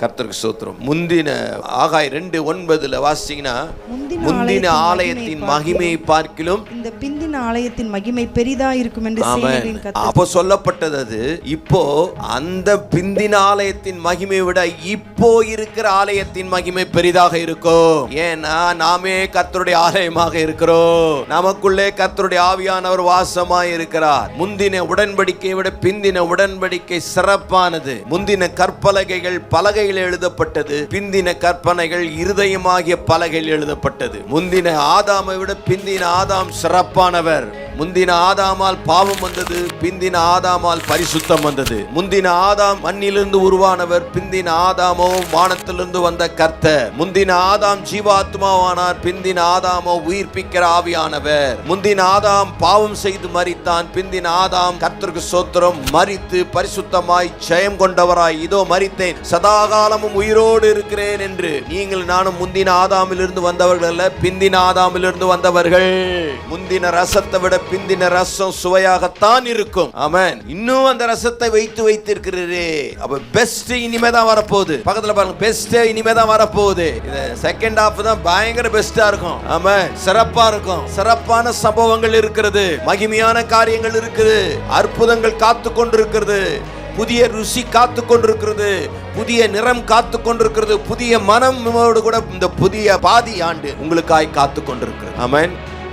கர்த்தருக்கு ஸ்தோத்திரம். முந்தின ஆகாய் 2:9 வாசிச்சீங்கன்னா, முந்தின ஆலயத்தின் மகிமையை பார்க்கிலும் இந்த பிந்தின ஆலயத்தின் மகிமை பெரிதா இருக்கும் என்று சேனைகளின் கர்த்தர். அப்போ சொல்லப்பட்டது அது. இப்போ அந்த பிந்தின ஆலயத்தின் மகிமை விட இப்போ இருக்கிற ஆலயத்தின் மகிமை பெரிதாக இருக்கும். ஏன்னா நாமே கர்த்தருடைய ஆலயமாக இருக்கிறோம். நமக்குள்ளே கர்த்தருடைய ஆவியானவர் வாசமாய் இருக்கிறார். முந்தின உடன்படிக்கையை விட பிந்தின உடன்படிக்கை சிறப்பானது. முந்தின கற்பலகைகள் பலகையில் எழுதப்பட்டது, பிந்தின கற்பனைகள் இருதயமாகிய பலகையில் எழுதப்பட்டது. முந்தின ஆதாமை விட பிந்தின ஆதாம் சிறப்பானவர். முந்தின ஆதாமால் பாவம் வந்தது, பிந்தின ஆதாமால் பரிசுத்தம் வந்தது. முந்தின ஆதாம் மண்ணிலிருந்து உருவானவர், பிந்தின ஆதாமோ வானத்திலிருந்து வந்த கர்த்தர். முந்தின ஆதாம் ஜீவாத்மாவானார், பிந்தின ஆதாமோ உயிர்ப்பிக்கிற ஆவியானவர். முந்தின ஆதாம் பாவம் செய்து மரித்தான், பிந்தின ஆதாம் கர்த்தருக்கு ஸ்தோத்திரம் மரித்து பரிசுத்தமாய் ஜெயம் கொண்டவராய் இதோ மரித்தேன் சதாகாலமும் உயிரோடு இருக்கிறேன் என்று. நீங்கள் நானும் முந்தின ஆதாமிலிருந்து வந்தவர்கள் அல்ல, பிந்தின ஆதாமிலிருந்து வந்தவர்கள். முந்தின ரசத்தை விட பிந்தின ரசம் சுவையாகத்தான் இருக்கும். ஆமென். இன்னும் அந்த ரசத்தை வைத்திருக்கிறீரே. அப்ப பெஸ்ட் இனிமேதான் வரப்போகுது. பக்கத்துல பாருங்க, பெஸ்ட் இனிமேதான் வரப்போகுது. செகண்ட் ஹாஃப் தான் பயங்கர பெஸ்டா இருக்கும். ஆமென். சிறப்பா இருக்கும். சிறப்பான சம்பவங்கள் இருக்கிறது, மகிமையான காரியங்கள் இருக்குது, அற்புதங்கள் காத்து கொண்டிருக்கிறது, புதிய ருசி காத்து கொண்டிருக்கிறது, புதிய நிறம் காத்து கொண்டிருக்கிறது, புதிய மனமோடு கூட இந்த புதிய பாதி ஆண்டு உங்களுக்காய் காத்து கொண்டிருக்கிறது. ஆமென்.